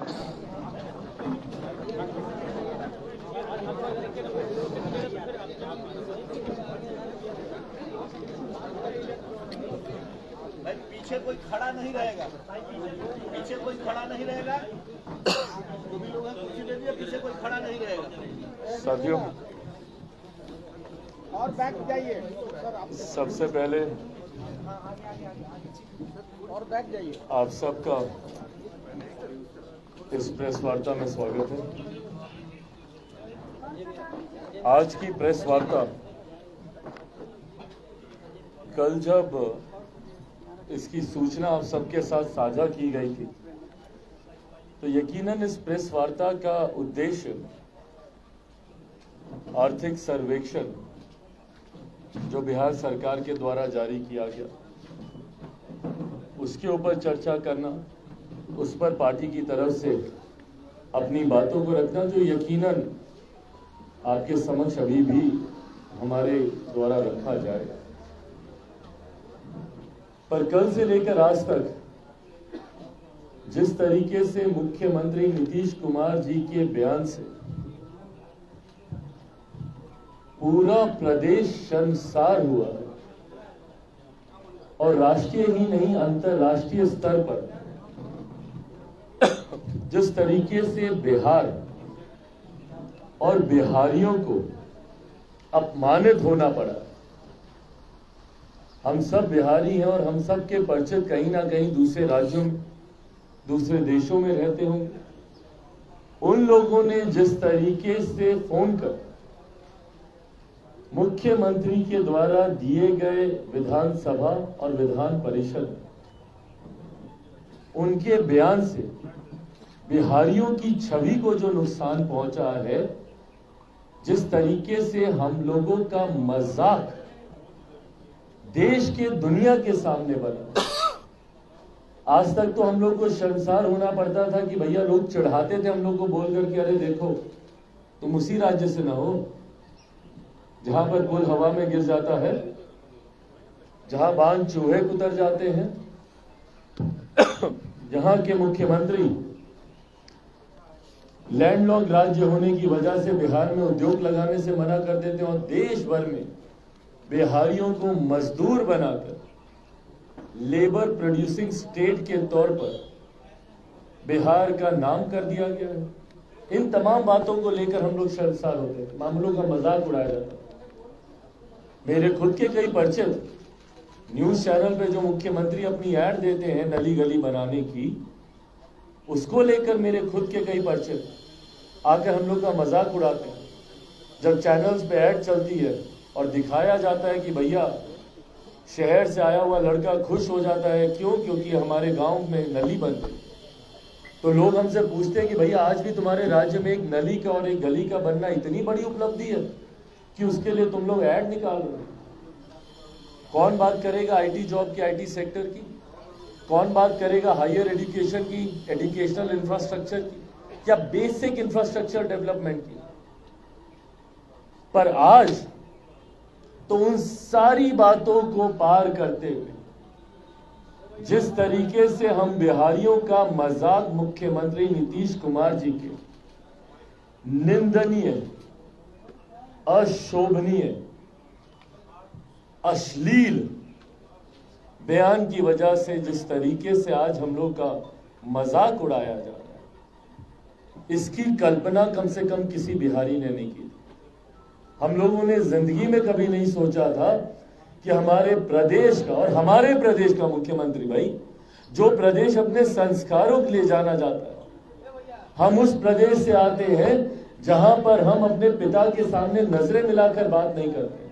भाई पीछे कोई खड़ा नहीं रहेगा, पीछे कोई खड़ा नहीं रहेगा। जो भी लोग हैं कुर्सी दे दिए, पीछे कोई खड़ा नहीं रहेगा। साथियों, और बैक जाइए सबसे पहले और बैक जाइए। आप सबका इस प्रेस वार्ता में स्वागत है। आज की प्रेस वार्ता कल जब इसकी सूचना आप सबके साथ साझा की गई थी तो यकीनन इस प्रेस वार्ता का उद्देश्य आर्थिक सर्वेक्षण जो बिहार सरकार के द्वारा जारी किया गया उसके ऊपर चर्चा करना, उस पर पार्टी की तरफ से अपनी बातों को रखना जो यकीनन आपके समक्ष अभी भी हमारे द्वारा रखा जाएगा। पर कल से लेकर आज तक जिस तरीके से मुख्यमंत्री नीतीश कुमार जी के बयान से पूरा प्रदेश शर्मसार हुआ है और राष्ट्रीय ही नहीं अंतर्राष्ट्रीय स्तर पर जिस तरीके से बिहार और बिहारियों को अपमानित होना पड़ा। हम सब बिहारी हैं और हम सब के परिचित कहीं ना कहीं दूसरे राज्यों में, दूसरे देशों में रहते होंगे। उन लोगों ने जिस तरीके से फोन कर मुख्यमंत्री के द्वारा दिए गए विधानसभा और विधान परिषद उनके बयान से बिहारियों की छवि को जो नुकसान पहुंचा है, जिस तरीके से हम लोगों का मजाक देश के दुनिया के सामने बना। आज तक तो हम लोग को शर्मसार होना पड़ता था कि भैया लोग चढ़ाते थे हम लोग को बोल करके, अरे देखो तुम उसी राज्य से ना हो जहां पर पुल हवा में गिर जाता है, जहां बांध चूहे कुतर जाते हैं, जहां के मुख्यमंत्री लैंडलॉक राज्य होने की वजह से बिहार में उद्योग लगाने से मना कर देते हैं और देश भर में बिहारियों को मजदूर बनाकर लेबर प्रोड्यूसिंग स्टेट के तौर पर बिहार का नाम कर दिया गया है। इन तमाम बातों को लेकर हम लोग शर्मसार होते हैं, मामलों का मजाक उड़ाया जाता है। मेरे खुद के कई परिचित न्यूज चैनल पे जो मुख्यमंत्री अपनी ऐड देते हैं नली गली बनाने की, उसको लेकर मेरे खुद के कई परिचित आकर हम लोग का मजाक उड़ाते हैं। जब चैनल्स पे ऐड चलती है और दिखाया जाता है कि भैया शहर से आया हुआ लड़का खुश हो जाता है, क्यों? क्योंकि हमारे गांव में नली बन गई, तो लोग हमसे पूछते हैं कि भैया आज भी तुम्हारे राज्य में एक नली का और एक गली का बनना इतनी बड़ी उपलब्धि है कि उसके लिए तुम लोग ऐड निकाल रहे हो। कौन बात करेगा आईटी जॉब की, आईटी सेक्टर की? कौन बात करेगा हायर एजुकेशन की, एजुकेशनल इंफ्रास्ट्रक्चर की, या बेसिक इंफ्रास्ट्रक्चर डेवलपमेंट की? पर आज तो उन सारी बातों को पार करते हुए जिस तरीके से हम बिहारियों का मजाक मुख्यमंत्री नीतीश कुमार जी के निंदनीय, अशोभनीय, अश्लील बयान की वजह से जिस तरीके से आज हम लोग का मजाक उड़ाया जा रहा है, इसकी कल्पना कम से कम किसी बिहारी ने नहीं की। हम लोगों ने जिंदगी में कभी नहीं सोचा था कि हमारे प्रदेश का और हमारे प्रदेश का मुख्यमंत्री, भाई जो प्रदेश अपने संस्कारों के लिए जाना जाता है, हम उस प्रदेश से आते हैं जहां पर हम अपने पिता के सामने नजरें मिलाकर बात नहीं करते।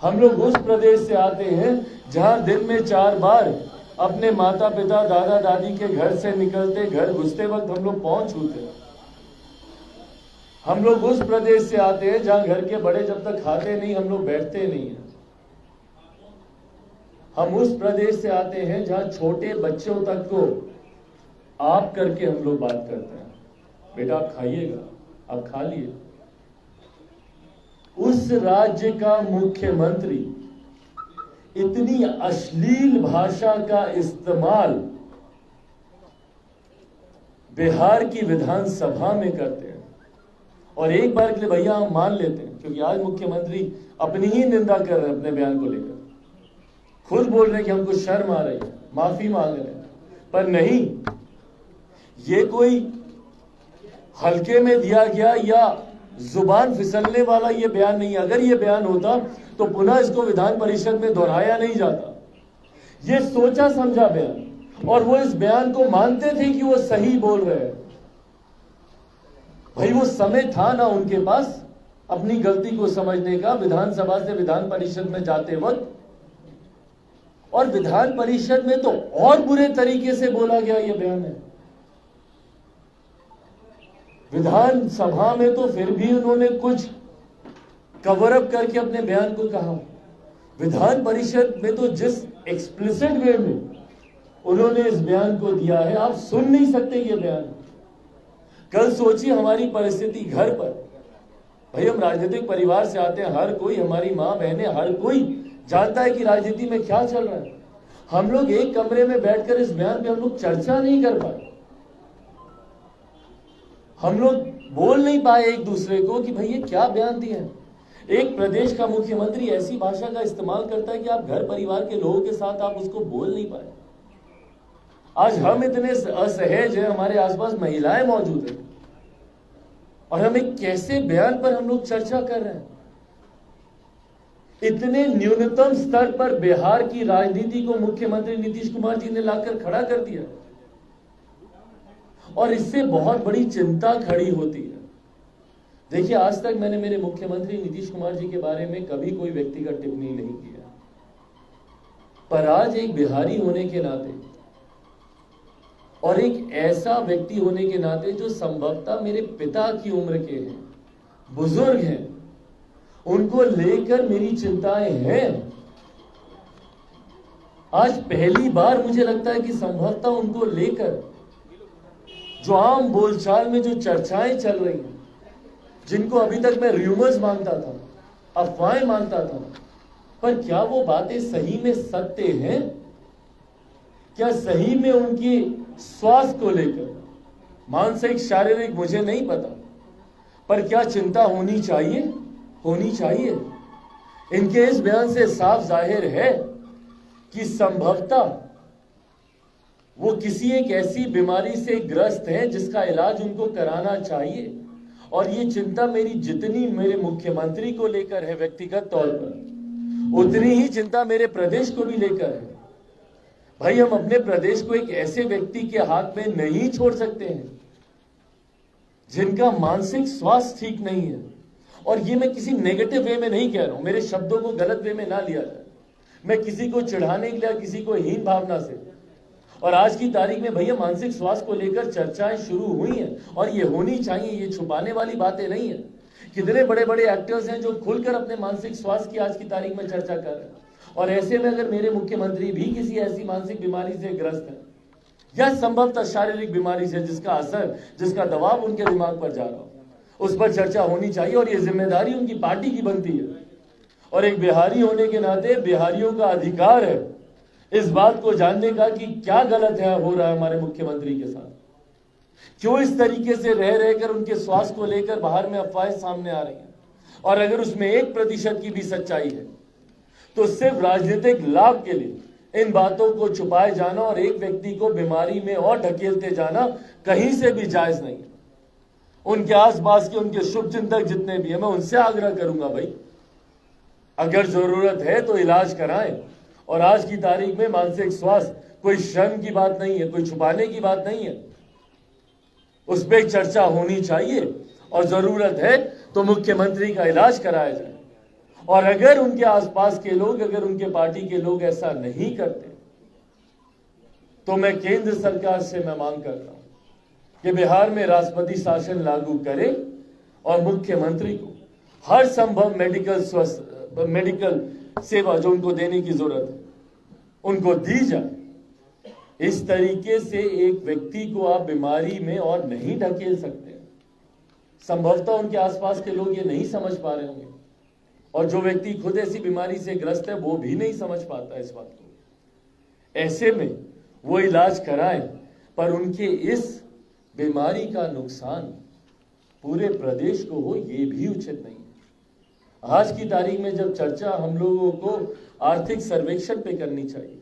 हम लोग उस प्रदेश से आते हैं जहां दिन में 4 बार अपने माता पिता दादा दादी के घर से निकलते, घर घुसते वक्त हम लोग पांव छूते हैं। हम लोग उस प्रदेश से आते हैं जहां घर के बड़े जब तक खाते नहीं हम लोग बैठते नहीं हैं। हम उस प्रदेश से आते हैं जहां छोटे बच्चों तक को आप करके हम लोग बात करते हैं, बेटा आप खाइएगा, आप खा लिए। उस राज्य का मुख्यमंत्री इतनी अश्लील भाषा का इस्तेमाल बिहार की विधानसभा में करते हैं। और एक बार के लिए भैया हम मान लेते हैं, क्योंकि आज मुख्यमंत्री अपनी ही निंदा कर रहे हैं अपने बयान को लेकर, खुद बोल रहे हैं कि हमको शर्म आ रही है, माफी मांग रहे हैं, पर नहीं, ये कोई हल्के में दिया गया या जुबान फिसलने वाला ये बयान नहीं। अगर ये बयान होता तो पुनः इसको विधान परिषद में दोहराया नहीं जाता। ये सोचा समझा बयान, और वो इस बयान को मानते थे कि वो सही बोल रहे हैं। भाई वो समय था ना उनके पास अपनी गलती को समझने का, विधानसभा से विधान परिषद में जाते वक्त। और विधान परिषद में तो और बुरे तरीके से बोला गया ये बयान है। विधानसभा में तो फिर भी उन्होंने कुछ कवर अप करके अपने बयान को कहा। विधान परिषद में तो जिस एक्सप्लिसिट वे में उन्होंने इस बयान को दिया है, आप सुन नहीं सकते ये बयान। कल सोचिए हमारी परिस्थिति घर पर, भाई हम राजनीतिक परिवार से आते हैं, हर कोई, हमारी माँ बहनें, हर कोई जानता है कि राजनीति में क्या चल रहा है। हम लोग एक कमरे में बैठकर इस बयान पे हम लोग चर्चा नहीं कर पाए, हम लोग बोल नहीं पाए एक दूसरे को कि भाई ये क्या बयान दिए हैं। एक प्रदेश का मुख्यमंत्री ऐसी भाषा का इस्तेमाल करता है कि आप घर परिवार के लोगों के साथ आप उसको बोल नहीं पाए। आज हम इतने असहज हैं, हमारे आसपास महिलाएं मौजूद हैं, और हम एक कैसे बयान पर हम लोग चर्चा कर रहे हैं। इतने न्यूनतम स्तर पर बिहार की राजनीति को मुख्यमंत्री नीतीश कुमार जी ने लाकर खड़ा कर दिया, और इससे बहुत बड़ी चिंता खड़ी होती है। देखिए, आज तक मैंने मेरे मुख्यमंत्री नीतीश कुमार जी के बारे में कभी कोई व्यक्तिगत टिप्पणी नहीं किया, पर आज एक बिहारी होने के नाते और एक ऐसा व्यक्ति होने के नाते जो संभवतः मेरे पिता की उम्र के हैं, बुजुर्ग हैं, उनको लेकर मेरी चिंताएं हैं। आज पहली बार मुझे लगता है कि संभवतः उनको लेकर जो आम बोलचाल में जो चर्चाएं चल रही हैं, जिनको अभी तक मैं र्यूमर्स मानता था, अफवाहें मानता था, पर क्या वो बातें सही में सत्य हैं? क्या सही में उनकी स्वास्थ्य को लेकर, मानसिक शारीरिक मुझे नहीं पता, पर क्या चिंता होनी चाहिए? होनी चाहिए। इनके इस बयान से साफ जाहिर है कि संभवतः वो किसी एक ऐसी बीमारी से ग्रस्त हैं जिसका इलाज उनको कराना चाहिए। और ये चिंता मेरी जितनी मेरे मुख्यमंत्री को लेकर है व्यक्तिगत तौर पर, उतनी ही चिंता मेरे प्रदेश को भी लेकर है। भाई हम अपने प्रदेश को एक ऐसे व्यक्ति के हाथ में नहीं छोड़ सकते हैं जिनका मानसिक स्वास्थ्य ठीक नहीं है। और ये मैं किसी नेगेटिव वे में नहीं कह रहा हूं, मेरे शब्दों को गलत वे में ना लिया जाए। मैं किसी को चिढ़ाने के लिए, किसी को हीन भावना से, और आज की तारीख में भैया मानसिक स्वास्थ्य को लेकर चर्चाएं शुरू हुई हैं, और ये होनी चाहिए, ये छुपाने वाली बातें नहीं है। कितने बड़े बड़े एक्टर्स हैं जो खुलकर अपने मानसिक स्वास्थ्य की आज की तारीख में चर्चा कर रहे हैं। और ऐसे में अगर मेरे मुख्यमंत्री भी किसी ऐसी मानसिक बीमारी से ग्रस्त है, या संभवतः शारीरिक बीमारी से जिसका असर, जिसका दबाव उनके दिमाग पर जा रहा हो, उस पर चर्चा होनी चाहिए। और ये जिम्मेदारी उनकी पार्टी की बनती है, और एक बिहारी होने के नाते बिहारियों का अधिकार है इस बात को जानने का कि क्या गलत है हो रहा है हमारे मुख्यमंत्री के साथ। क्यों इस तरीके से रह रहकर उनके स्वास्थ्य को लेकर बाहर में अफवाहें सामने आ रही हैं। और अगर उसमें 1% की भी सच्चाई है तो सिर्फ राजनीतिक लाभ के लिए इन बातों को छुपाए जाना और एक व्यक्ति को बीमारी में और ढकेलते जाना कहीं से भी जायज नहीं है। उनके आसपास के उनके शुभचिंतक जितने भी हैं, मैं उनसे आग्रह करूंगा, भाई अगर जरूरत है तो इलाज कराएं। और आज की तारीख में मानसिक स्वास्थ्य कोई शर्म की बात नहीं है, कोई छुपाने की बात नहीं है, उस पर चर्चा होनी चाहिए। और जरूरत है तो मुख्यमंत्री का इलाज कराया जाए। और अगर उनके आसपास के लोग, अगर उनके पार्टी के लोग ऐसा नहीं करते, तो मैं केंद्र सरकार से मैं मांग करता हूं कि बिहार में राष्ट्रपति शासन लागू करे और मुख्यमंत्री को हर संभव मेडिकल सेवा जो उनको देने की जरूरत है उनको दी जाए। इस तरीके से एक व्यक्ति को आप बीमारी में और नहीं ढकेल सकते। संभवतः उनके आसपास के लोग ये नहीं समझ पा रहे होंगे, और जो व्यक्ति खुद ऐसी बीमारी से ग्रस्त है वो भी नहीं समझ पाता इस बात को। ऐसे में वो इलाज कराएं, पर उनके इस बीमारी का नुकसान पूरे प्रदेश को हो, ये भी उचित नहीं है। आज की तारीख में जब चर्चा हम लोगों को आर्थिक सर्वेक्षण पे करनी चाहिए,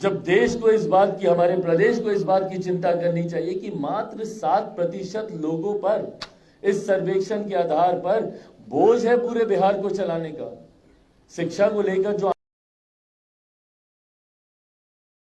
जब देश को इस बात की, हमारे प्रदेश को इस बात की चिंता करनी चाहिए कि मात्र 7% लोगों पर इस सर्वेक्षण के आधार पर बोझ है पूरे बिहार को चलाने का, शिक्षा को लेकर जो